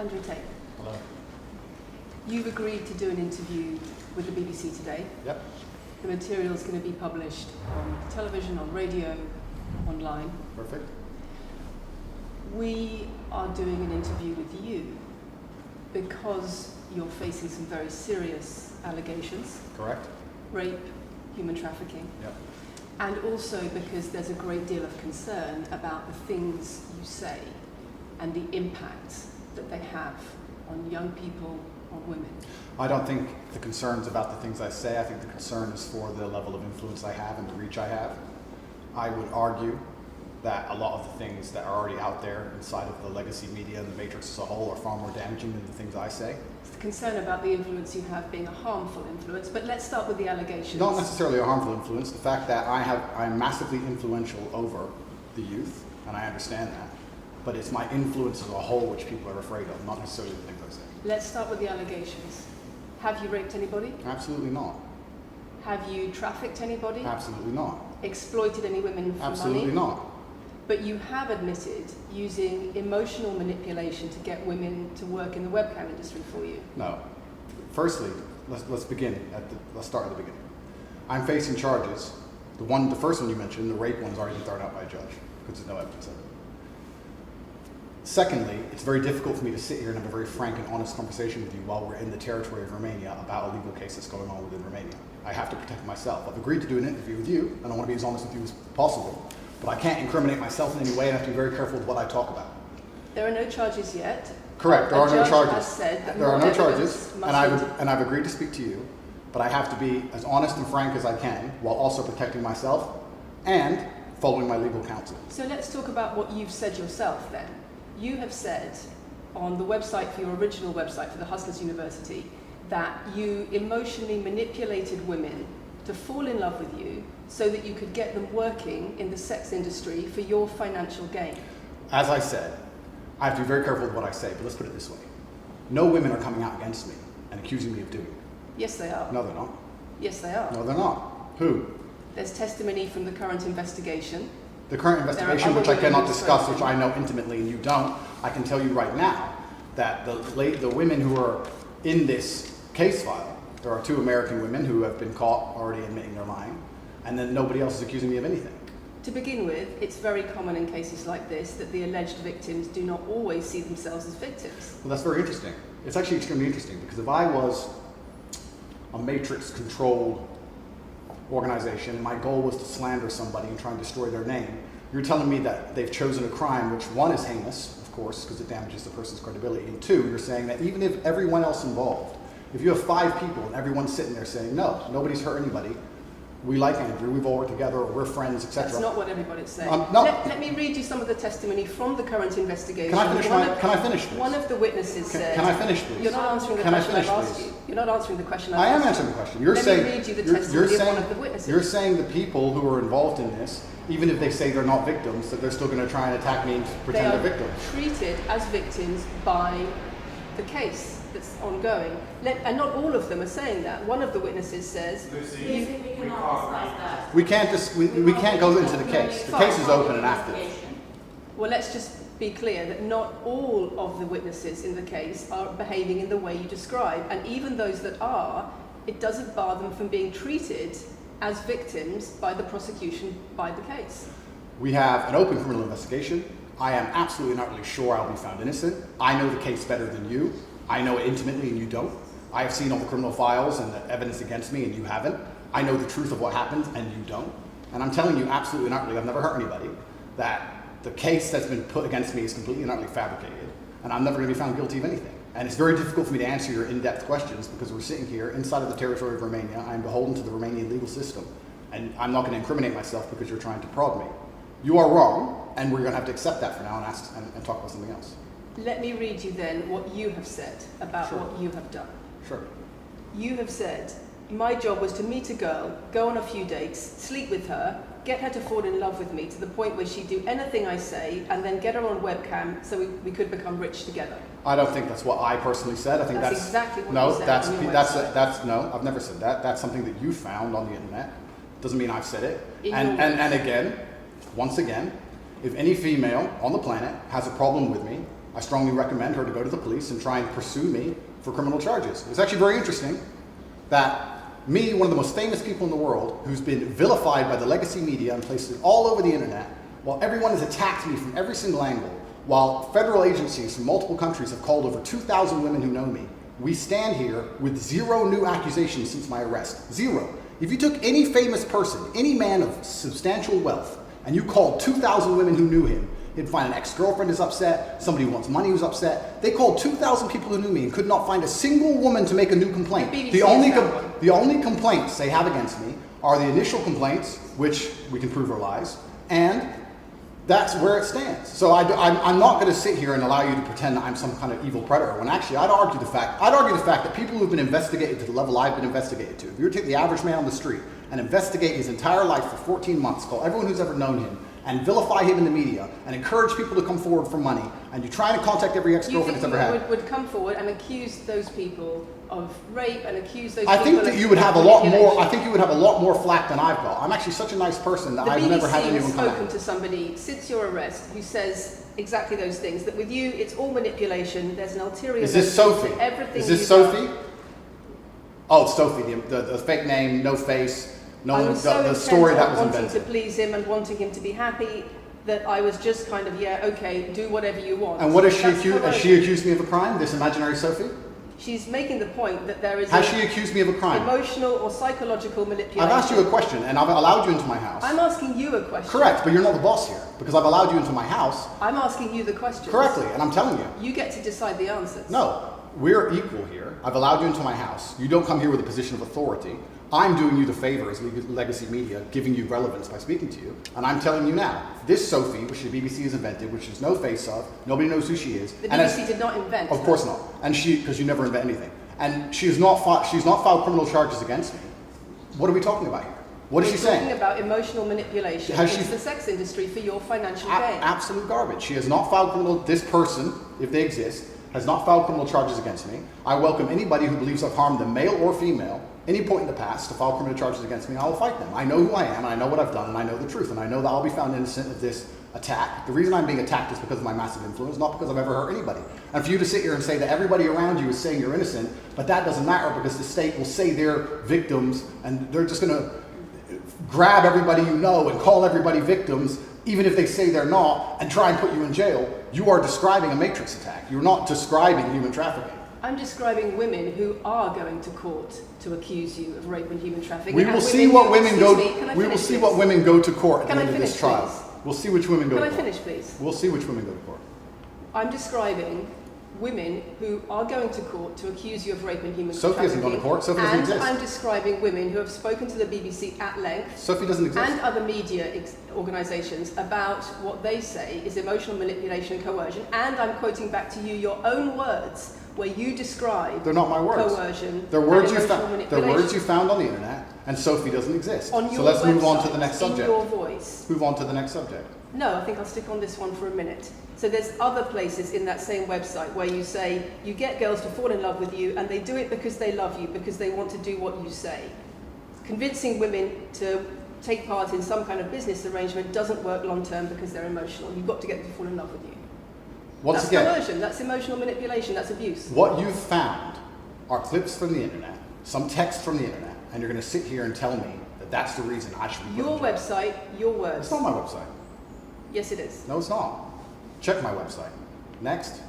Andrew Tate. Hello. You've agreed to do an interview with the BBC today. Yep. The material is going to be published on television, on radio, online. Perfect. We are doing an interview with you because you're facing some very serious allegations. Correct. Rape, human trafficking. Yep. And also because there's a great deal of concern about the things you say and the impact that they have on young people, on women. I don't think the concern's about the things I say. I think the concern is for the level of influence I have and the reach I have. I would argue that a lot of the things that are already out there inside of the legacy media and the matrix as a whole are far more damaging than the things I say. It's the concern about the influence you have being a harmful influence, but let's start with the allegations. Not necessarily a harmful influence. The fact that I'm massively influential over the youth, and I understand that, but it's my influence as a whole which people are afraid of, not necessarily the things I say. Let's start with the allegations. Have you raped anybody? Absolutely not. Have you trafficked anybody? Absolutely not. Exploited any women for Absolutely money? not. But you have admitted using emotional manipulation to get women to work in the webcam industry for you. No. Firstly, let's begin let's start at the beginning. I'm facing charges. The first one you mentioned, the rape one's already been thrown out by a judge because there's no evidence of it. Secondly, it's very difficult for me to sit here and have a very frank and honest conversation with you while we're in the territory of Romania about a legal case that's going on within Romania. I have to protect myself. I've agreed to do an interview with you, and I want to be as honest with you as possible. But I can't incriminate myself in any way, and I have to be very careful with what I talk about. There are no charges yet. Correct, there are no charges. Has said that there are no charges, must and I've agreed to speak to you, but I have to be as honest and frank as I can while also protecting myself and following my legal counsel. So let's talk about what you've said yourself then. You have said on the website, for your original website for the Hustlers University, that you emotionally manipulated women to fall in love with you so that you could get them working in the sex industry for your financial gain. As I said, I have to be very careful with what I say, but let's put it this way. No women are coming out against me and accusing me of doing it. Yes, they are. No, they're not. Yes, they are. No, they're not. Who? There's testimony from the current investigation. The current investigation, which I cannot discuss, which I know intimately and you don't, I can tell you right now that the women who are in this case file, there are 2 American women who have been caught already admitting they're lying, and then nobody else is accusing me of anything. To begin with, it's very common in cases like this that the alleged victims do not always see themselves as victims. Well, that's very interesting. It's actually extremely interesting because if I was a matrix-controlled organization and my goal was to slander somebody and try and destroy their name, you're telling me that they've chosen a crime which, 1, is heinous, of course, because it damages the person's credibility, and 2, you're saying that even if everyone else involved, if you have 5 people and everyone's sitting there saying, no, nobody's hurt anybody, we like Andrew, we've all worked together, or we're friends, etc. That's not what everybody's saying. No. Let me read you some of the testimony from the current investigation. Can I finish this? One of the witnesses said... Can I finish, please? You're not answering the question I've asked you. You're not answering the question I've asked you. I am answering the question. Let me read you the testimony of one of the witnesses. You're saying the people who are involved in this, even if they say they're not victims, that they're still going to try and attack me and pretend they're victims. They are treated as victims by the case that's ongoing. And not all of them are saying that. One of the witnesses says... We can't go into the case. The case is open and active. Well, let's just be clear that not all of the witnesses in the case are behaving in the way you describe. And even those that are, it doesn't bar them from being treated as victims by the prosecution by the case. We have an open criminal investigation. I am absolutely not really sure I'll be found innocent. I know the case better than you. I know it intimately and you don't. I have seen all the criminal files and the evidence against me and you haven't. I know the truth of what happened and you don't. And I'm telling you absolutely and utterly, I've never hurt anybody, that the case that's been put against me is completely and utterly fabricated. And I'm never going to be found guilty of anything. And it's very difficult for me to answer your in-depth questions because we're sitting here inside of the territory of Romania. I'm beholden to the Romanian legal system. And I'm not going to incriminate myself because you're trying to prod me. You are wrong, and we're going to have to accept that for now and talk about something else. Let me read you then what you have said about what you have done. Sure. You have said, my job was to meet a girl, go on a few dates, sleep with her, get her to fall in love with me to the point where she'd do anything I say, and then get her on webcam so we could become rich together. I don't think that's what I personally said. I think that's exactly what no, you said on your website. That's no, I've never said that. That's something that you found on the internet. Doesn't mean I've said it. And again, once again, if any female on the planet has a problem with me, I strongly recommend her to go to the police and try and pursue me for criminal charges. It's actually very interesting that me, one of the most famous people in the world, who's been vilified by the legacy media and places all over the internet, while everyone has attacked me from every single angle, while federal agencies from multiple countries have called over 2,000 women who know me, we stand here with 0 new accusations since my arrest. 0. If you took any famous person, any man of substantial wealth, and you called 2,000 women who knew him, he'd find an ex-girlfriend is upset, somebody who wants money who's upset. They called 2,000 people who knew me and could not find a single woman to make a new complaint. The only complaints they have against me are the initial complaints, which we can prove are lies, and that's where it stands. So I'm not going to sit here and allow you to pretend that I'm some kind of evil predator, when actually I'd argue the fact that people who've been investigated to the level I've been investigated to, if you were to take the average man on the street and investigate his entire life for 14 months, call everyone who's ever known him, and vilify him in the media, and encourage people to come forward for money, and you try to contact every ex-girlfriend he's ever had. Would come forward and accuse those people of rape and accuse those I people think that you would have a lot more. I think you would have a lot more flack than I've got. I'm actually such a nice person that I've never had anyone come at me. The BBC has spoken to somebody since your arrest who says exactly those things. That with you, it's all manipulation. There's an ulterior. Is this Sophie? Everything. Is this Sophie? Oh, it's Sophie. The fake name, no face. No, the story that was invented. Wanting to please him and wanting him to be happy, that I was just kind of, yeah, okay, do whatever you want. And what is she accused? Has she accused me of a crime? This imaginary Sophie? She's making the point that there is. Has she accused me of a crime? Emotional or psychological manipulation. I've asked you a question, and I've allowed you into my house. I'm asking you a question. Correct, but you're not the boss here because I've allowed you into my house. I'm asking you the question. Correctly, and I'm telling you. You get to decide the answers. No, we're equal here. I've allowed you into my house. You don't come here with a position of authority. I'm doing you the favor as legacy media, giving you relevance by speaking to you. And I'm telling you now, this Sophie, which the BBC has invented, which there's no face of, nobody knows who she is. The BBC did not invent. Of course not. And because you never invent anything. And she's not filed criminal charges against me. What are we talking about here? What is she saying? Talking about emotional manipulation into the sex industry for your financial gain. Absolute garbage. She has not filed criminal. This person, if they exist, has not filed criminal charges against me. I welcome anybody who believes I've harmed them, male or female, any point in the past to file criminal charges against me. I will fight them. I know who I am, and I know what I've done, and I know the truth, and I know that I'll be found innocent of this attack. The reason I'm being attacked is because of my massive influence, not because I've ever hurt anybody. And for you to sit here and say that everybody around you is saying you're innocent, but that doesn't matter because the state will say they're victims, and they're just going to grab everybody you know and call everybody victims, even if they say they're not, and try and put you in jail. You are describing a matrix attack. You're not describing human trafficking. I'm describing women who are going to court to accuse you of rape and human trafficking. We will see what women go. We will see what women go to court at the end of this trial. We'll see which women go to court. Can I finish, please? We'll see which women go to court. I'm describing women who are going to court to accuse you of rape and human Sophie trafficking. hasn't gone to court. Sophie doesn't exist. And I'm describing women who have spoken to the BBC at length. Sophie doesn't exist. And other media organisations about what they say is emotional manipulation and coercion. And I'm quoting back to you your own words where you describe. They're not my words. Coercion. They're words you found on the internet, and Sophie doesn't exist. On your so let's move on to website, the next subject. In your voice. Move on to the next subject. No, I think I'll stick on this one for a minute. So there's other places in that same website where you say you get girls to fall in love with you and they do it because they love you, because they want to do what you say. Convincing women to take part in some kind of business arrangement doesn't work long term because they're emotional. You've got to get them to fall in love with you. That's coercion, that's emotional manipulation, that's abuse. What you've found are clips from the internet, some text from the internet, and you're going to sit here and tell me that that's the reason I should be your website, your words. It's not my website. Yes, it is. No, it's not. Check my website. Next.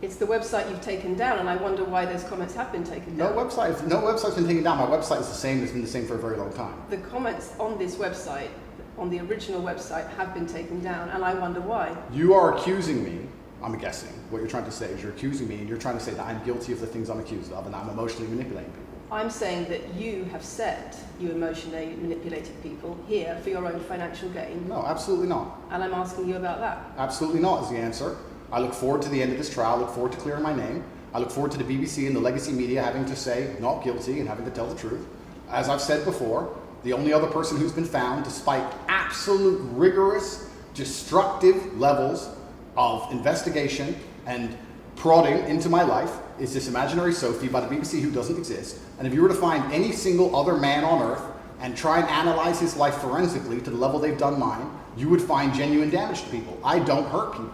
It's the website you've taken down, and I wonder why those comments have been taken down. No website's been taken down. My website is the same. It's been the same for a very long time. The comments on this website, on the original website, have been taken down, and I wonder why. You are accusing me, I'm guessing, what you're trying to say is you're accusing me, and you're trying to say that I'm guilty of the things I'm accused of, and I'm emotionally manipulating people. I'm saying that you have said you emotionally manipulated people here for your own financial gain. No, absolutely not. And I'm asking you about that. Absolutely not is the answer. I look forward to the end of this trial. I look forward to clearing my name. I look forward to the BBC and the legacy media having to say not guilty and having to tell the truth. As I've said before, the only other person who's been found, despite absolute rigorous, destructive levels of investigation and prodding into my life, is this imaginary Sophie by the BBC who doesn't exist. And if you were to find any single other man on earth and try and analyze his life forensically to the level they've done mine, you would find genuine damage to people. I don't hurt people.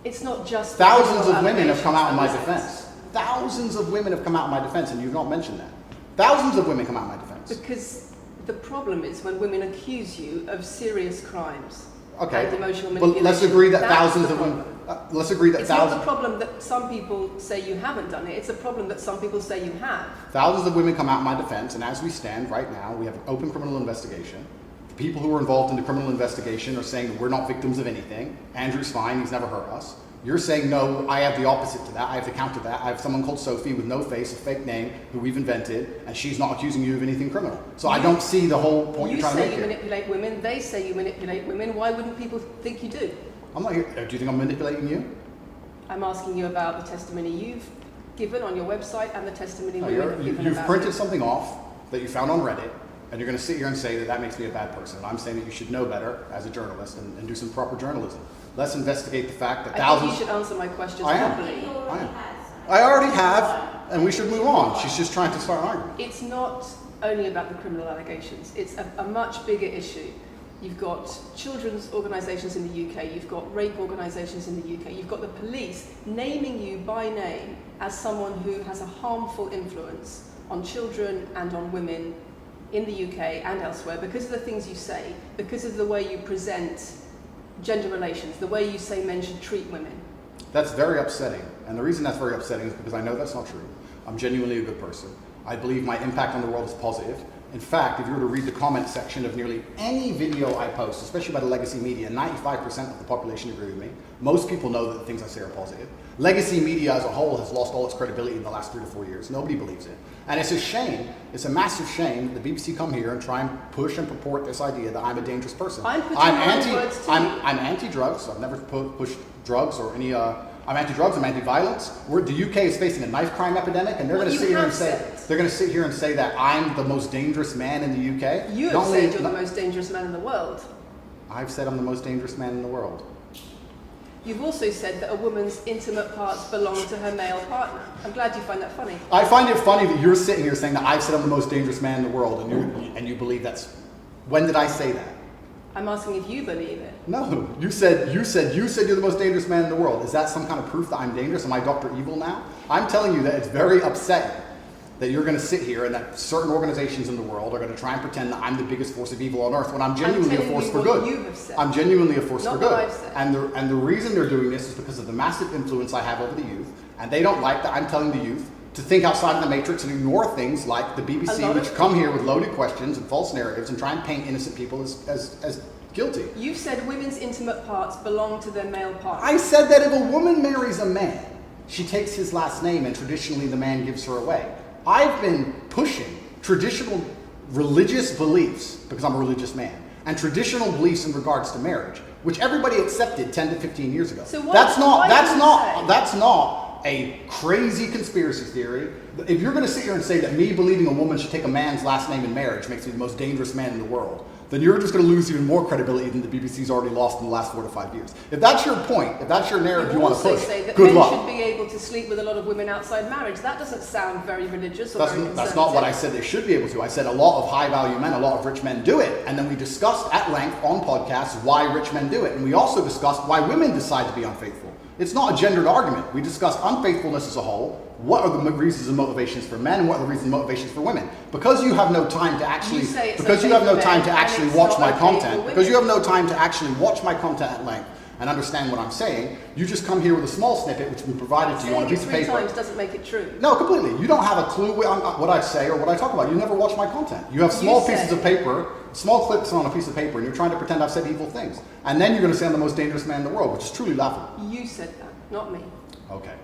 It's not just Thousands of women have come out in my allegations. defense. Thousands of women have come out in my defense, and you've not mentioned that. Thousands of women come out in my defense. Because the problem is when women accuse you of serious crimes Okay, and emotional but manipulation. let's agree that that's thousands the of women. problem. Let's agree that It's not thousands. the problem that some people say you haven't done it. It's a problem that some people say you have. Thousands of women come out in my defense, and as we stand right now, we have an open criminal investigation. The people who are involved in the criminal investigation are saying that we're not victims of anything. Andrew's fine, he's never hurt us. You're saying, no, I have the opposite to that. I have to counter that. I have someone called Sophie with no face, a fake name, who we've invented, and she's not accusing you of anything criminal. So I don't see the whole point you're trying to make You say you here. manipulate women, they say you manipulate women. Why wouldn't people think you do? I'm not here. Do you think I'm manipulating you? I'm asking you about the testimony you've given on your website and the testimony No, women have given you've about printed you. something off that you found on Reddit, and you're going to sit here and say that that makes me a bad person. And I'm saying that you should know better as a journalist and do some proper journalism. Let's investigate the fact that I thousands. think you should answer my questions I am. properly. I already have, and we should move on. She's just trying to start an argument. It's not only about the criminal allegations. It's a much bigger issue. You've got children's organisations in the UK, you've got rape organisations in the UK, you've got the police naming you by name as someone who has a harmful influence on children and on women in the UK and elsewhere because of the things you say, because of the way you present gender relations, the way you say men should treat women. That's very upsetting. And the reason that's very upsetting is because I know that's not true. I'm genuinely a good person. I believe my impact on the world is positive. In fact, if you were to read the comment section of nearly any video I post, especially by the legacy media, 95% of the population agree with me. Most people know that the things I say are positive. Legacy media as a whole has lost all its credibility in the last 3 to 4 years. Nobody believes it. And it's a shame, it's a massive shame that the BBC come here and try and push and purport this idea that I'm a dangerous person. I'm putting my words to you. I'm anti-drugs. I've never pushed drugs or any. I'm anti-drugs. I'm anti-violence. The UK is facing a knife crime epidemic, and they're going to sit here and say that I'm the most dangerous man in the UK. You have said you're the most dangerous man in the world. I've said I'm the most dangerous man in the world. You've also said that a woman's intimate parts belong to her male partner. I'm glad you find that funny. I find it funny that you're sitting here saying that I've said I'm the most dangerous man in the world, and you believe that's. When did I say that? I'm asking if you believe it. No, you said you're the most dangerous man in the world. Is that some kind of proof that I'm dangerous? Am I Dr. Evil now? I'm telling you that it's very upsetting that you're going to sit here and that certain organizations in the world are going to try and pretend that I'm the biggest force of evil on earth when I'm genuinely a force for good. You have said. I'm genuinely a force for Not good. what I've said. And the reason they're doing this is because of the massive influence I have over the youth, and they don't like that I'm telling the youth to think outside of the matrix and ignore things like the BBC, which come here with loaded questions and false narratives and try and paint innocent people as guilty. You've said women's intimate parts belong to their male partner. I said that if a woman marries a man, she takes his last name and traditionally the man gives her away. I've been pushing traditional religious beliefs, because I'm a religious man, and traditional beliefs in regards to marriage, which everybody accepted 10 to 15 years ago. So that's not a crazy conspiracy theory. If you're going to sit here and say that me believing a woman should take a man's last name in marriage makes me the most dangerous man in the world, then you're just going to lose even more credibility than the BBC's already lost in the last 4 to 5 years. If that's your point, if that's your narrative you want to push, say that good men luck. should be able to sleep with a lot of women outside marriage. That doesn't sound very religious or very conservative. That's not what I said they should be able to. I said a lot of high-value men, a lot of rich men do it. And then we discussed at length on podcasts why rich men do it. And we also discussed why women decide to be unfaithful. It's not a gendered argument. We discussed unfaithfulness as a whole. What are the reasons and motivations for men, and what are the reasons and motivations for women? Because you have no time to actually, watch my content. Because you have no time to actually watch my content at length and understand what I'm saying. You just come here with a small snippet, which we provided to you on a piece of paper. Saying it 3 times doesn't make it true. No, completely. You don't have a clue what I say or what I talk about. You never watch my content. You have small pieces of paper, small clips on a piece of paper, and you're trying to pretend I've said evil things. And then you're going to say I'm the most dangerous man in the world, which is truly laughable. You said that, not me. Okay.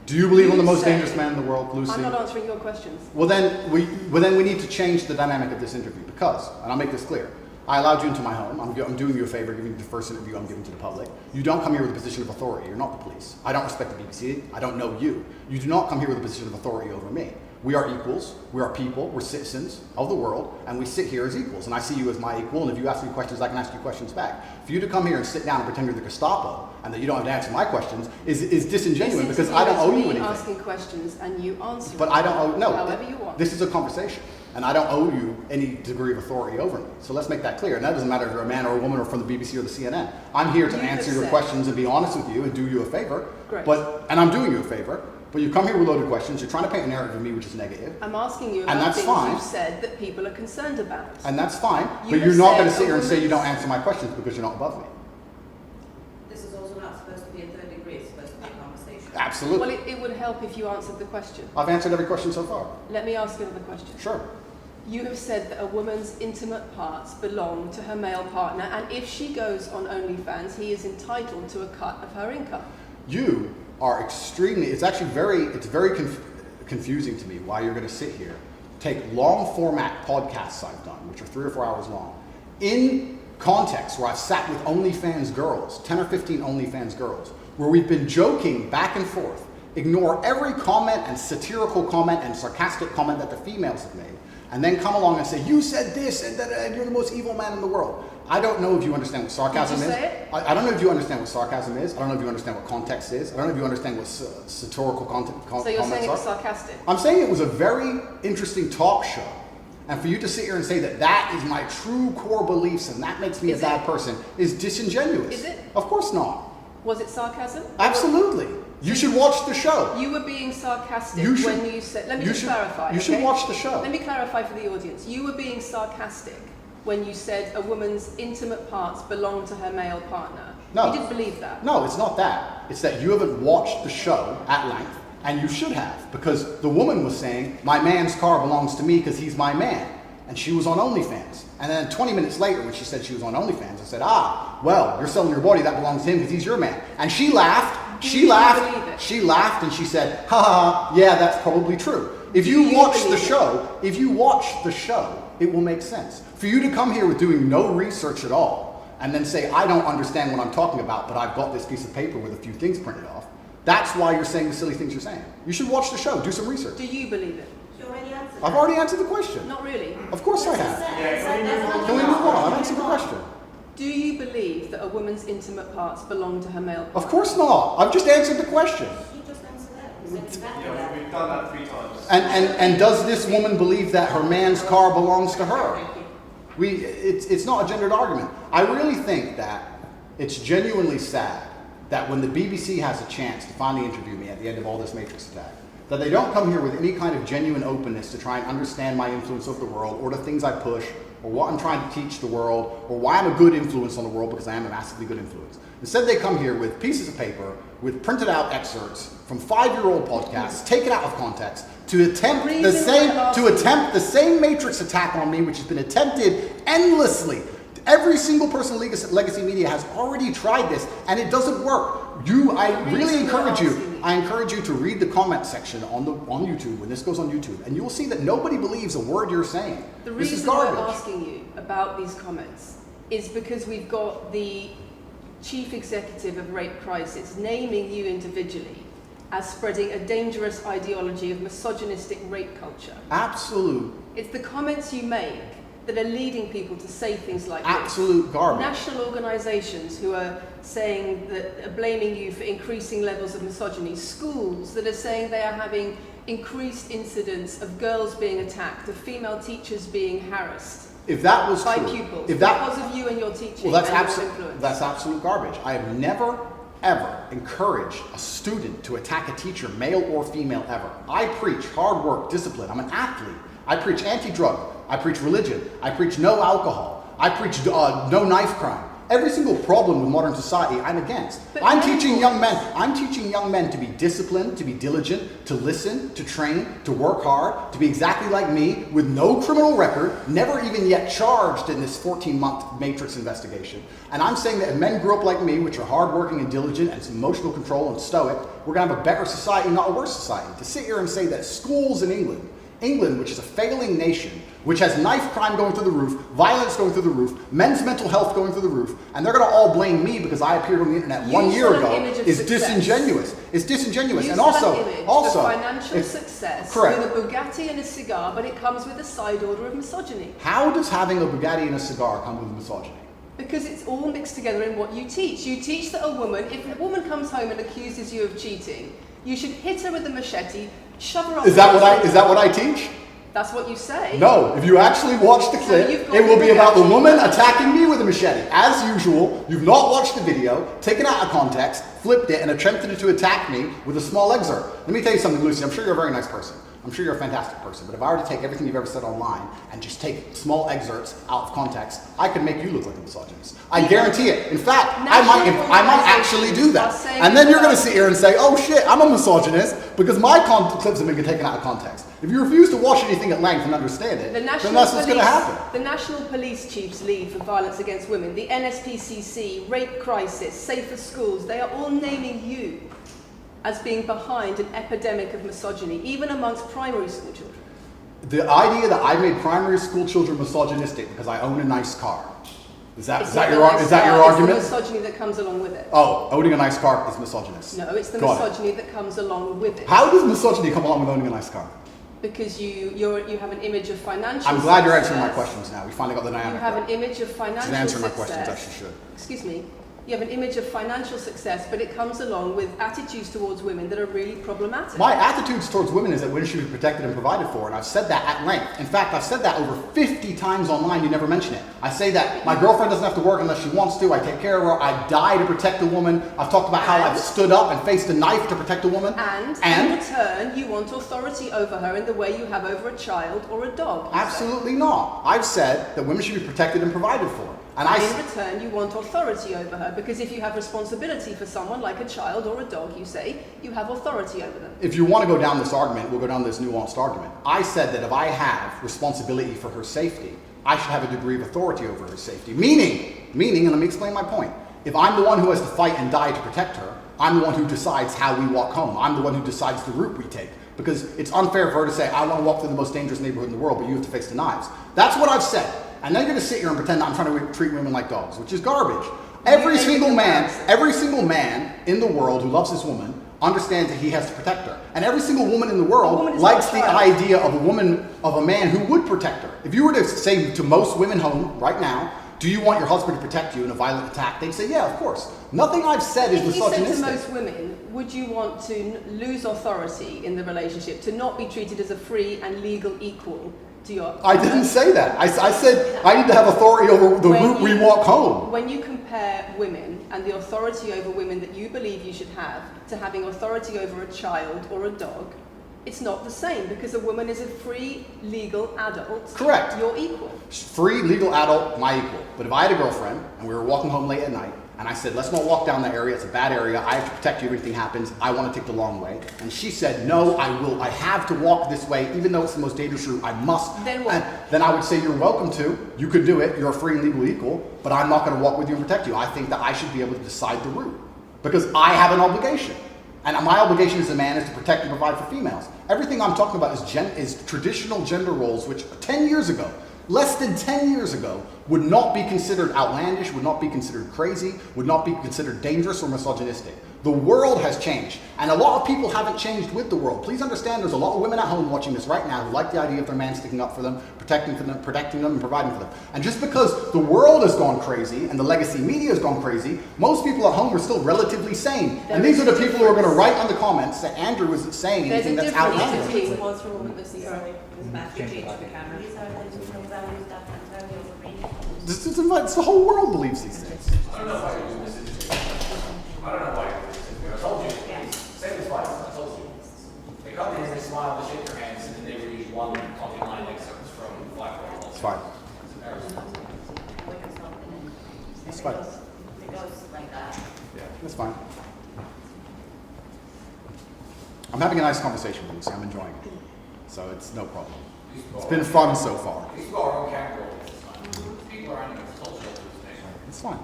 Do you believe I'm the most dangerous man in the world, Lucy? I'm not answering your questions. Well, then we need to change the dynamic of this interview because, and I'll make this clear, I allowed you into my home. I'm doing you a favor, giving you the first interview I'm giving to the public. You don't come here with a position of authority. You're not the police. I don't respect the BBC. I don't know you. You do not come here with a position of authority over me. We are equals, we are people, we're citizens of the world, and we sit here as equals. And I see you as my equal, and if you ask me questions, I can ask you questions back. For you to come here and sit down and pretend you're the Gestapo, and that you don't have to answer my questions, is disingenuous, because I don't owe you anything. Asking questions and you answer but I don't owe, no, however you want. This is a conversation, and I don't owe you any degree of authority over me. So let's make that clear. And that doesn't matter if you're a man or a woman or from the BBC or the CNN. I'm here to answer your questions and be honest with you and do you a favor. Great. And I'm doing you a favor. But you come here with loaded questions, you're trying to paint a narrative of me which is negative. I'm asking you about things you've said that people are concerned about. And that's fine, but you're not going to sit here and say you don't answer my questions because you're not above me. This is also not supposed to be a third degree, it's supposed to be a conversation. Absolutely. Well, it would help if you answered the question. I've answered every question so far. Let me ask you another question. Sure. You have said that a woman's intimate parts belong to her male partner, and if she goes on OnlyFans, he is entitled to a cut of her income. You are extremely, it's very confusing to me why you're going to sit here, take long format podcasts I've done, which are 3 or 4 hours long, in context where I've sat with OnlyFans girls, 10 or 15 OnlyFans girls, where we've been joking back and forth, ignore every comment and satirical comment and sarcastic comment that the females have made, and then come along and say, you said this, and you're the most evil man in the world. I don't know if you understand what sarcasm is. I don't know if you understand what sarcasm is. I don't know if you understand what context is. I don't know if you understand what satirical comments are. So you're saying it was sarcastic? I'm saying it was a very interesting talk show. And for you to sit here and say that that is my true core beliefs and that makes me a bad person is disingenuous. Is it? Of course not. Was it sarcasm? Absolutely. You should watch the show. You were being sarcastic when you said... Let me just clarify. You should watch the show. Let me clarify for the audience. You were being sarcastic when you said a woman's intimate parts belong to her male partner. No. You didn't believe that. No, it's not that. It's that you haven't watched the show at length, and you should have, because the woman was saying, my man's car belongs to me because he's my man. And she was on OnlyFans. And then 20 minutes later, when she said she was on OnlyFans, I said, well, you're selling your body, that belongs to him because he's your man. And she laughed. She laughed and she said, yeah, that's probably true. If you watch the show, it will make sense. For you to come here with doing no research at all and then say, I don't understand what I'm talking about, but I've got this piece of paper with a few things printed off, that's why you're saying the silly things you're saying. You should watch the show, do some research. Do you believe it? You already answered I've already answered the question. Not really. Of course I have. Yeah, Can we move on? I've answered the question. Do you believe that a woman's intimate parts belong to her male partner? Of course not. I've just answered the question. He just answered that. Yeah, we've done that 3 times. And does this woman believe that her man's car belongs to her? It's not a gendered argument. I really think that it's genuinely sad that when the BBC has a chance to finally interview me at the end of all this Matrix attack, that they don't come here with any kind of genuine openness to try and understand my influence over the world, or the things I push, or what I'm trying to teach the world, or why I'm a good influence on the world, because I am a massively good influence. Instead, they come here with pieces of paper, with printed out excerpts from 5-year-old podcasts, taken out of context, to attempt the same Matrix attack on me, which has been attempted endlessly. Every single person in Legacy Media has already tried this, and it doesn't work. I really encourage you to read the comment section on YouTube when this goes on YouTube, and you will see that nobody believes a word you're saying. The This is reason garbage. we're asking you about these comments is because we've got the chief executive of Rape Crisis naming you individually as spreading a dangerous ideology of misogynistic rape culture. Absolute It's the comments you make that are leading people to say things like absolute this. garbage. National organisations who are saying that are blaming you for increasing levels of misogyny. Schools that are saying they are having increased incidents of girls being attacked, of female teachers being harassed. If that was by true, pupils, because of you and your teaching well, that's absolute garbage. I have never, ever encouraged a student to attack a teacher, male or female, ever. I preach hard work, discipline. I'm an athlete. I preach anti-drug. I preach religion. I preach no alcohol. I preach no knife crime. Every single problem with modern society, I'm against. I'm teaching young men to be disciplined, to be diligent, to listen, to train, to work hard, to be exactly like me, with no criminal record, never even yet charged in this 14-month Matrix investigation. And I'm saying that if men grew up like me, which are hardworking and diligent and some emotional control and stoic, we're going to have a better society, not a worse society. To sit here and say that schools in England England, which is a failing nation, which has knife crime going through the roof, violence going through the roof, men's mental health going through the roof, and they're going to all blame me because I appeared on the internet 1 year ago, is disingenuous. It's disingenuous. And also, financial success correct. with a Bugatti and a cigar, but it comes with a side order of misogyny. How does having a Bugatti and a cigar come with misogyny? Because it's all mixed together in what you teach. You teach that if a woman comes home and accuses you of cheating, you should hit her with a machete, shove her up. Is that what I teach? That's what you say. No, if you actually watch the clip, it will be about the woman attacking me with a machete. As usual, you've not watched the video, taken it out of context, flipped it, and attempted to attack me with a small excerpt. Let me tell you something, Lucy. I'm sure you're a very nice person. I'm sure you're a fantastic person. But if I were to take everything you've ever said online and just take small excerpts out of context, I could make you look like a misogynist. I guarantee it. In fact, I might actually do that. And then you're going to sit here and say, oh shit, I'm a misogynist because my clips have been taken out of context. If you refuse to watch anything at length and understand it, then that's what's going to happen. The National Police Chiefs League for Violence Against Women, the NSPCC, Rape Crisis, Safer Schools, they are all naming you as being behind an epidemic of misogyny, even amongst primary school children. The idea that I made primary school children misogynistic because I own a nice car. Is that your argument? It's the misogyny that comes along with it. Oh, owning a nice car is misogynist. No, it's the misogyny that comes along with it. How does misogyny come along with owning a nice car? Because you have an image of financial I'm glad you're answering my questions now. We finally got the dynamic. You have an image of financial success. She's answering my questions, as she should. Excuse me. You have an image of financial success, but it comes along with attitudes towards women that are really problematic. My attitudes towards women is that women should be protected and provided for, and I've said that at length. In fact, I've said that over 50 times online, you never mention it. I say that my girlfriend doesn't have to work unless she wants to, I take care of her, I die to protect a woman. I've talked about how I've stood up and faced a knife to protect a woman. And in return, you want authority over her in the way you have over a child or a dog. Absolutely not. I've said that women should be protected and provided for. And in return, you want authority over her, because if you have responsibility for someone like a child or a dog, you say, you have authority over them. If you want to go down this argument, we'll go down this nuanced argument. I said that if I have responsibility for her safety, I should have a degree of authority over her safety. Meaning, and let me explain my point. If I'm the one who has to fight and die to protect her, I'm the one who decides how we walk home. I'm the one who decides the route we take. Because it's unfair for her to say, I want to walk through the most dangerous neighborhood in the world, but you have to face the knives. That's what I've said. And then you're going to sit here and pretend that I'm trying to treat women like dogs, which is garbage. Every single man in the world who loves this woman understands that he has to protect her. And every single woman in the world likes the idea of a man who would protect her. If you were to say to most women home right now, do you want your husband to protect you in a violent attack? They'd say, yeah, of course. Nothing I've said is misogynistic. If you said to most women, would you want to lose authority in the relationship, to not be treated as a free and legal equal to your partner? I didn't say that. I said I need to have authority over the route we walk home. When you compare women and the authority over women that you believe you should have to having authority over a child or a dog, it's not the same, because a woman is a free, legal adult. Correct. You're equal. Free, legal adult, my equal. But if I had a girlfriend and we were walking home late at night, and I said, let's not walk down that area, it's a bad area, I have to protect you if anything happens, I want to take the long way. And she said, no, I have to walk this way, even though it's the most dangerous route, I must. Then what? Then I would say, you're welcome to, you could do it, you're a free and legal equal, but I'm not going to walk with you and protect you. I think that I should be able to decide the route, because I have an obligation. And my obligation as a man is to protect and provide for females. Everything I'm talking about is traditional gender roles, which 10 years ago, less than 10 years ago, would not be considered outlandish, would not be considered crazy, would not be considered dangerous or misogynistic. The world has changed, and a lot of people haven't changed with the world. Please understand, there's a lot of women at home watching this right now who like the idea of their man sticking up for them, protecting them, and providing for them. And just because the world has gone crazy and the legacy media has gone crazy, most people at home are still relatively sane. And these are the people who are going to write on the comments that Andrew isn't saying anything that's outlandish. It's the whole world believes these things. I don't know why you're doing this. I don't know why you're doing this. I told you. Same as twice. I told you. They come in, they smile, they shake their hands, and then they read one talking line excerpts from Black Roll. It's fine. It's fine. It goes like that. Yeah, that's fine. I'm having a nice conversation with you, so I'm enjoying it. So it's no problem. It's been fun so far. These people are on camera. People are on culture. It's fine.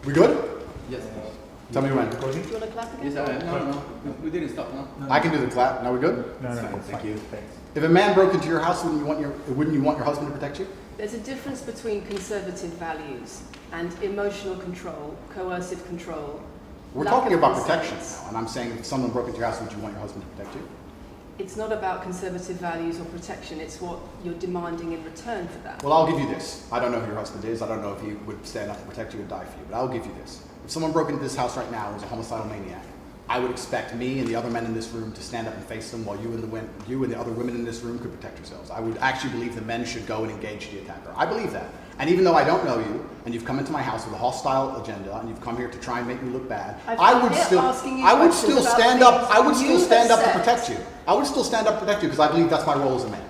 We good? Yes. Tell me when. Do you want to clap again? No, we didn't stop, no? I can do the clap. Now we good? No, Thank you. Thanks. If a man broke into your house, wouldn't you want your husband to protect you? There's a difference between conservative values and emotional control, coercive control. We're lack talking of about consent. protection now, and I'm saying if someone broke into your house, would you want your husband to protect you? It's not about conservative values or protection, it's what you're demanding in return for that. Well, I'll give you this. I don't know who your husband is. I don't know if he would stand up to protect you or die for you, but I'll give you this. If someone broke into this house right now and was a homicidal maniac, I would expect me and the other men in this room to stand up and face them while you and the other women in this room could protect yourselves. I would actually believe the men should go and engage the attacker. I believe that. And even though I don't know you, and you've come into my house with a hostile agenda, and you've come here to try and make me look bad, I would still stand up to protect you. I would still stand up to protect you because I believe that's my role as a man.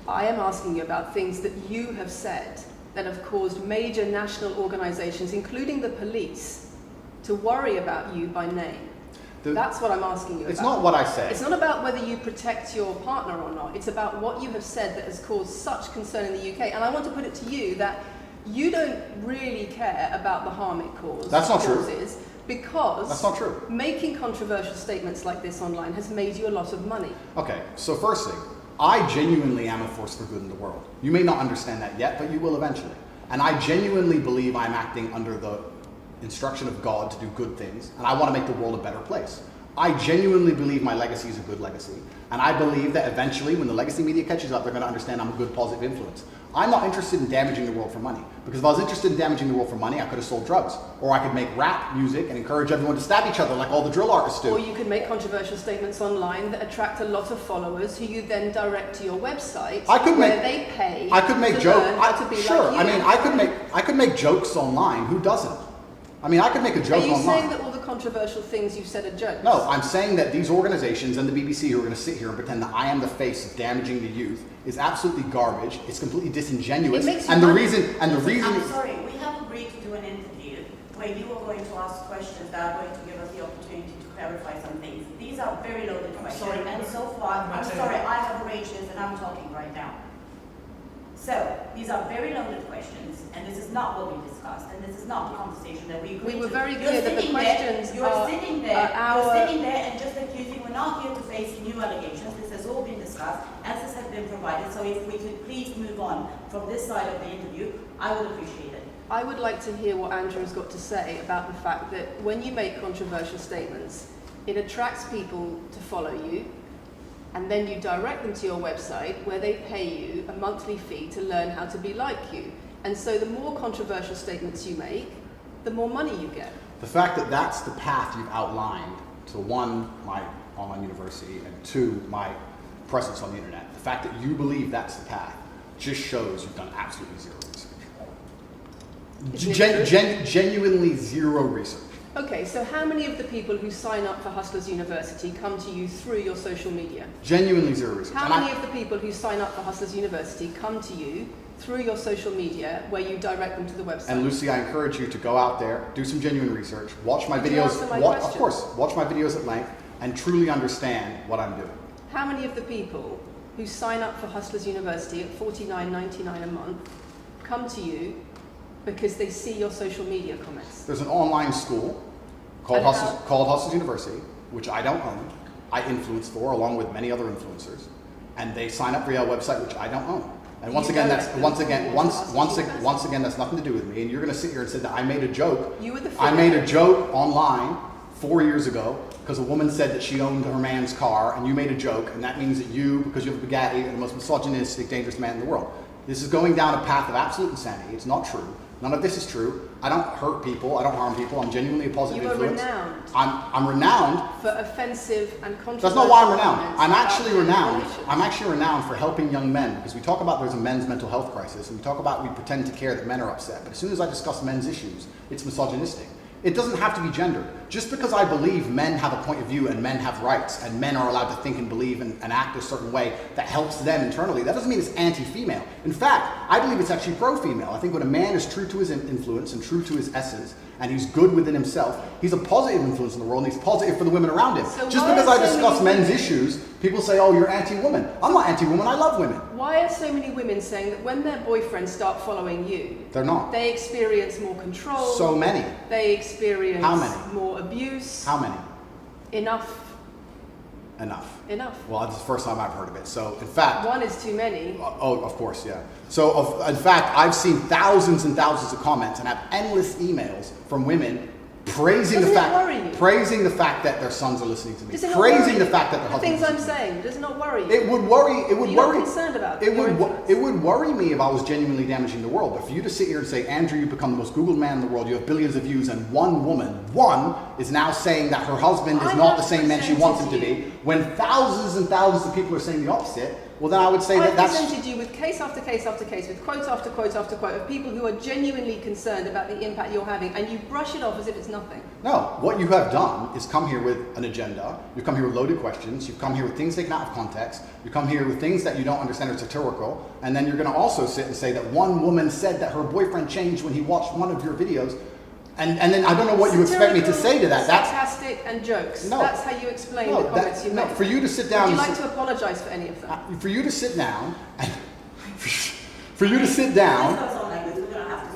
I am asking you about things that you have said that have caused major national organizations, including the police, to worry about you by name. That's what I'm asking you about. It's not what I say. It's not about whether you protect your partner or not. It's about what you have said that has caused such concern in the UK. And I want to put it to you that you don't really care about the harm it causes. That's not true. Because that's not true. Making controversial statements like this online has made you a lot of money. Okay, so first thing, I genuinely am a force for good in the world. You may not understand that yet, but you will eventually. And I genuinely believe I'm acting under the instruction of God to do good things, and I want to make the world a better place. I genuinely believe my legacy is a good legacy, and I believe that eventually when the legacy media catches up, they're going to understand I'm a good positive influence. I'm not interested in damaging the world for money, because if I was interested in damaging the world for money, I could have sold drugs, or I could make rap music and encourage everyone to stab each other like all the drill artists do. Or you could make controversial statements online that attract a lot of followers who you then direct to your website where they pay I could make to jokes. learn how to be Sure, like you. I mean, I could make jokes online. Who doesn't? I mean, I could make a joke online. Are you online. saying that all the controversial things you've said are jokes? No, I'm saying that these organizations and the BBC who are going to sit here and pretend that I am the face of damaging the youth is absolutely garbage. It's completely disingenuous. It makes you and the money. reason I'm sorry, we have agreed to do an interview where you are going to ask questions that are going to give us the opportunity to clarify some things. These are very loaded questions. sorry. And so far, I'm sorry, I have arranged this and I'm talking right now. So, these are very loaded questions, and this is not what we discussed, and this is not the conversation that we agreed to. We were very clear that the questions You're sitting there and just accusing, we're not here to face new allegations, this has all been discussed, answers have been provided, so if we could please move on from this side of the interview, I would appreciate it. I would like to hear what Andrew's got to say about the fact that when you make controversial statements, it attracts people to follow you, and then you direct them to your website where they pay you a monthly fee to learn how to be like you. And so the more controversial statements you make, the more money you get. The fact that that's the path you've outlined to one, my online university, and two, my presence on the internet, the fact that you believe that's the path just shows you've done absolutely zero research. Genuinely zero research. Okay, so how many of the people who sign up for Hustlers University come to you through your social media? Genuinely zero research. How many of the people who sign up for Hustlers University come to you through your social media where you direct them to the website? And Lucy, I encourage you to go out there, do some genuine research, watch my Did you videos, answer my of question? course, watch my videos at length, and truly understand what I'm doing. How many of the people who sign up for Hustlers University at $49.99 a month come to you because they see your social media comments? There's an online school called Hustlers University, which I don't own. I influence for, along with many other influencers, and they sign up via a website which I don't own. And once again, that's nothing to do with me. And you're going to sit here and say that I made a joke. I made a joke online 4 years ago because a woman said that she owned her man's car, and you made a joke, and that means that you, because you have a Bugatti, are the most misogynistic, dangerous man in the world. This is going down a path of absolute insanity. It's not true. None of this is true. I don't hurt people. I don't harm people. I'm genuinely a positive influence. You are renowned. I'm renowned for offensive and controversial. That's not why I'm renowned. I'm comments actually about renowned. relations. I'm actually renowned for helping young men, because we talk about there's a men's mental health crisis, and we talk about we pretend to care that men are upset. But as soon as I discuss men's issues, it's misogynistic. It doesn't have to be gendered. Just because I believe men have a point of view and men have rights and men are allowed to think and believe and act a certain way that helps them internally, that doesn't mean it's anti-female. In fact, I believe it's actually pro-female. I think when a man is true to his influence and true to his essence and he's good within himself, he's a positive influence in the world and he's positive for the women around him. So just why because are I so discuss many men's women- issues, People say, oh, you're anti-woman. I'm not anti-woman, I love women. Why are so many women saying that when their boyfriends start following you, They're not. they experience more control? So many. They experience How many? more abuse? How many? Enough. Enough. Well, this is the first time I've heard of it. So, in fact... One is too many. Oh, of course, yeah. So, in fact, I've seen thousands and thousands of comments and have endless emails from women praising Doesn't the it fact, worry you? praising the fact that their sons are listening to me, Does it not praising worry the you? fact that their The husbands things are I'm listening to me. saying, does it not worry you? It would worry. It would You're worry. not concerned about it your would. influence? It would worry me if I was genuinely damaging the world. But for you to sit here and say, Andrew, you've become the most Googled man in the world. You have billions of views, and one woman, is now saying that her husband is I not have the same man she presented wants him to you. be. When thousands and thousands of people are saying the opposite, well, then I would say I've that's. presented you with case after case after case, with quote after quote after quote of people who are genuinely concerned about the impact you're having, and you brush it off as if it's nothing. No, what you have done is come here with an agenda. You've come here with loaded questions. You've come here with things taken out of context. You come here with things that you don't understand are satirical. And then you're going to also sit and say that one woman said that her boyfriend changed when he watched one of your videos. And then I don't know what you expect me to say to that. That's sarcastic and jokes. No. That's how you explain no, the comments you no. make. For you to sit down. Would you and like to apologise for any of them? For you to sit down. And for you to sit down.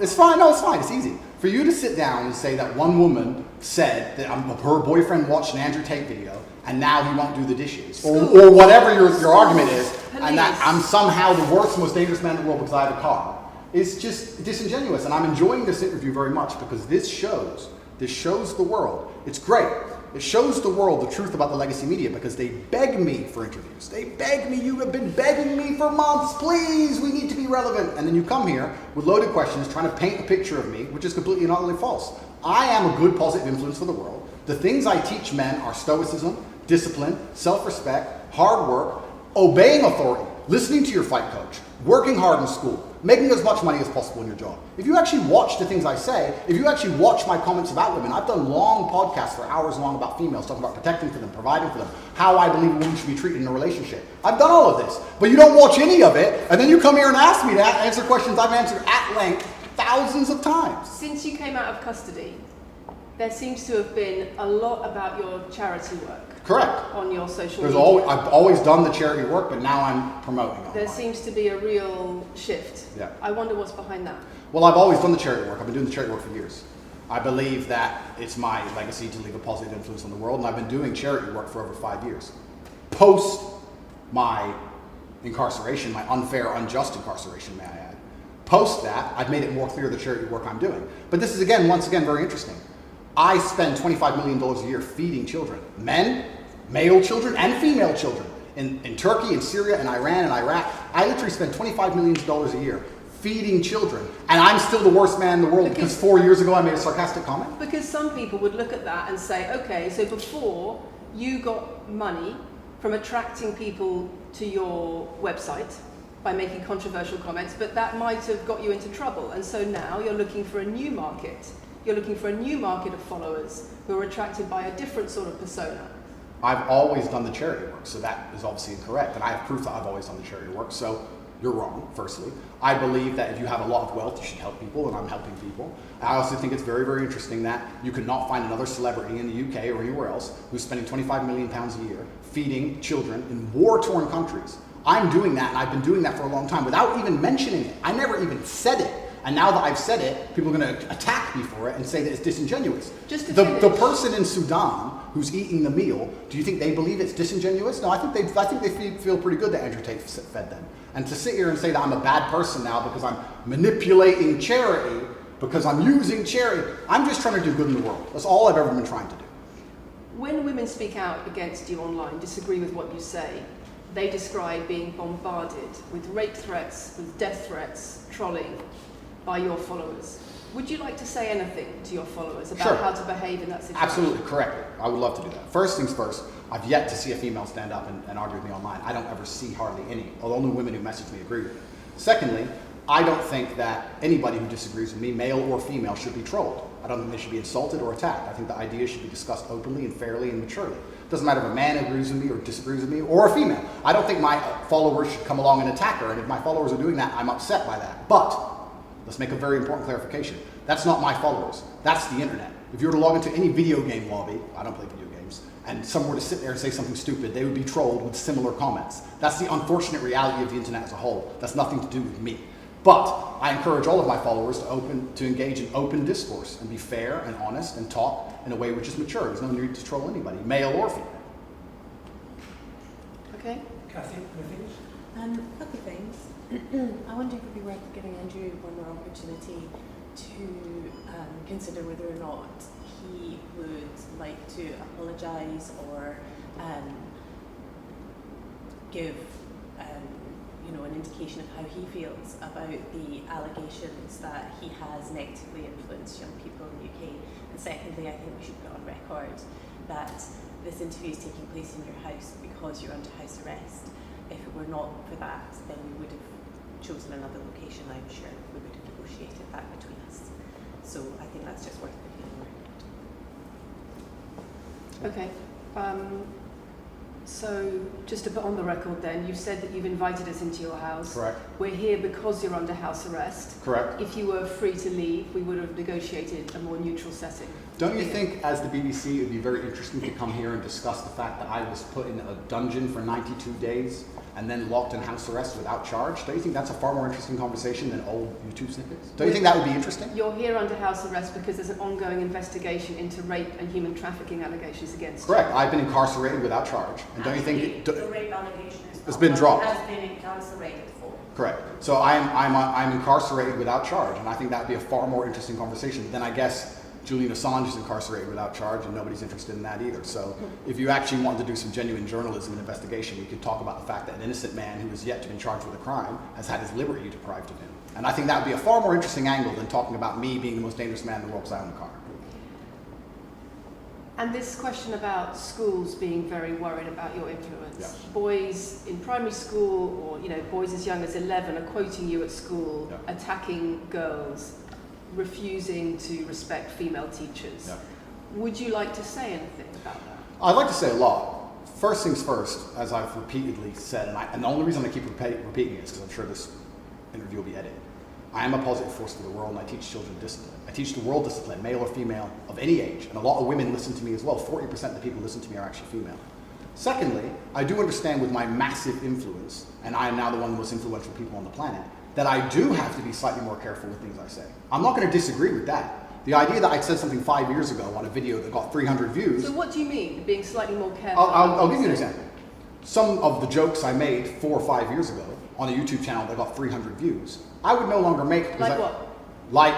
It's fine. No, it's fine. It's easy. For you to sit down and say that one woman said that her boyfriend watched an Andrew Tate video and now he won't do the dishes, or whatever your argument is, and that I'm somehow the worst, most dangerous man in the world because I have a car, is just disingenuous. And I'm enjoying this interview very much because this shows the world. It's great. It shows the world the truth about the legacy media because they beg me for interviews. They beg me, you have been begging me for months, please, we need to be relevant. And then you come here with loaded questions trying to paint a picture of me, which is completely and utterly false. I am a good positive influence for the world. The things I teach men are stoicism, discipline, self-respect, hard work, obeying authority, listening to your fight coach, working hard in school, making as much money as possible in your job. If you actually watch the things I say, if you actually watch my comments about women, I've done long podcasts for hours long about females, talking about protecting for them, providing for them, how I believe a woman should be treated in a relationship. I've done all of this, but you don't watch any of it, and then you come here and ask me to answer questions I've answered at length thousands of times. Since you came out of custody, there seems to have been a lot about your charity work. Correct. On your social There's media. I've always done the charity work, but now I'm promoting it. There seems to be a real shift. Yeah. I wonder what's behind that. Well, I've always done the charity work. I've been doing the charity work for years. I believe that it's my legacy to leave a positive influence on the world, and I've been doing charity work for over 5 years. Post my incarceration, my unfair, unjust incarceration, may I add. Post that, I've made it more clear the charity work I'm doing. But this is, once again, very interesting. I spend $25 million a year feeding children. Men, male children, and female children. In Turkey, in Syria, and Iran, and Iraq. I literally spend $25 million a year feeding children. And I'm still the worst man in the world because 4 years ago I made a sarcastic comment? Because some people would look at that and say, okay, so before you got money from attracting people to your website by making controversial comments, but that might have got you into trouble. And so now you're looking for a new market. You're looking for a new market of followers who are attracted by a different sort of persona. I've always done the charity work, so that is obviously incorrect. And I have proof that I've always done the charity work, so you're wrong, firstly. I believe that if you have a lot of wealth, you should help people, and I'm helping people. I also think it's very, very interesting that you could not find another celebrity in the UK or anywhere else who's spending £25 million a year feeding children in war-torn countries. I'm doing that, and I've been doing that for a long time without even mentioning it. I never even said it. And now that I've said it, people are going to attack me for it and say that it's disingenuous. The person in Sudan who's eating the meal, do you think they believe it's disingenuous? No, I think they feel pretty good that Andrew Tate fed them. And to sit here and say that I'm a bad person now because I'm manipulating charity, because I'm using charity, I'm just trying to do good in the world. That's all I've ever been trying to do. When women speak out against you online, disagree with what you say, they describe being bombarded with rape threats, with death threats, trolling by your followers. Would you like to say anything to your followers about how to behave in that situation? Absolutely, correctly. I would love to do that. First things first, I've yet to see a female stand up and argue with me online. I don't ever see hardly any. The only women who message me agree with me. Secondly, I don't think that anybody who disagrees with me, male or female, should be trolled. I don't think they should be insulted or attacked. I think the ideas should be discussed openly and fairly and maturely. It doesn't matter if a man agrees with me or disagrees with me, or a female. I don't think my followers should come along and attack her, and if my followers are doing that, I'm upset by that. But let's make a very important clarification. That's not my followers. That's the internet. If you were to log into any video game lobby, I don't play video games, and someone were to sit there and say something stupid, they would be trolled with similar comments. That's the unfortunate reality of the internet as a whole. That's nothing to do with me. But I encourage all of my followers to engage in open discourse and be fair and honest and talk in a way which is mature. There's no need to troll anybody, male or female. Okay. Kathy, anything? A couple of things. I wonder if it would be worth giving Andrew one more opportunity to consider whether or not he would like to apologise or give an indication of how he feels about the allegations that he has negatively influenced young people in the UK. And secondly, I think we should put on record that this interview is taking place in your house because you're under house arrest. If it were not for that, then we would have chosen another location, I'm sure. We would have negotiated that between us. So I think that's just worth putting on record. Okay. So just to put on the record then, you've said that you've invited us into your house. Correct. We're here because you're under house arrest. Correct. If you were free to leave, we would have negotiated a more neutral setting. Don't you think, as the BBC, it would be very interesting to come here and discuss the fact that I was put in a dungeon for 92 days and then locked in house arrest without charge? Don't you think that's a far more interesting conversation than old YouTube snippets? Don't you think that would be interesting? You're here under house arrest because there's an ongoing investigation into rape and human trafficking allegations against you. Correct. I've been incarcerated without charge. And don't you think the rape allegation is it's been dropped? Has been incarcerated for. Correct. So I'm incarcerated without charge, and I think that would be a far more interesting conversation than, I guess, Julian Assange is incarcerated without charge, and nobody's interested in that either. So if you actually wanted to do some genuine journalism and investigation, we could talk about the fact that an innocent man who is yet to be charged with a crime has had his liberty deprived of him. And I think that would be a far more interesting angle than talking about me being the most dangerous man in the world because I own a car. And this question about schools being very worried about your influence. Yeah. Boys in primary school or boys as young as 11 are quoting you at school, Yeah. attacking girls, refusing to respect female teachers. Yeah. Would you like to say anything about that? I'd like to say a lot. First things first, as I've repeatedly said, and the only reason I keep repeating it is because I'm sure this interview will be edited. I am a positive force for the world, and I teach children discipline. I teach the world discipline, male or female, of any age. And a lot of women listen to me as well. 40% of the people who listen to me are actually female. Secondly, I do understand with my massive influence, and I am now the one of the most influential people on the planet, that I do have to be slightly more careful with things I say. I'm not going to disagree with that. The idea that I said something 5 years ago on a video that got 300 views... So what do you mean, being slightly more careful? I'll give you an example. Some of the jokes I made 4 or 5 years ago on a YouTube channel that got 300 views, I would no longer make... Like what? Like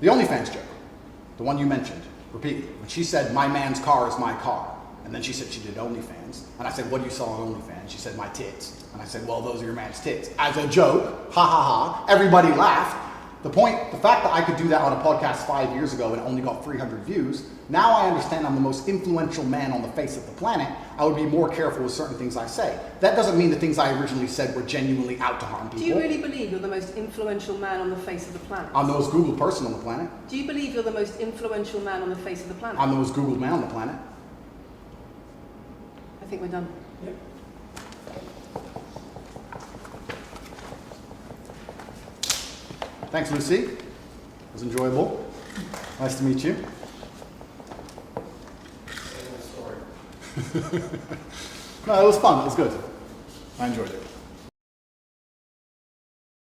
the OnlyFans joke, the one you mentioned repeatedly. When she said, my man's car is my car. And then she said she did OnlyFans. And I said, what do you sell on OnlyFans? She said, my tits. And I said, well, those are your man's tits. As a joke, ha ha ha, everybody laughed. The fact that I could do that on a podcast 5 years ago and it only got 300 views, now I understand I'm the most influential man on the face of the planet. I would be more careful with certain things I say. That doesn't mean the things I originally said were genuinely out to harm people. Do you really believe you're the most influential man on the face of the planet? I'm the most Googled person on the planet. Do you believe you're the most influential man on the face of the planet? I'm the most Googled man on the planet. I think we're done. Yep. Thanks, Lucy. It was enjoyable. Nice to meet you. Same story. No, it was fun. It was good. I enjoyed it.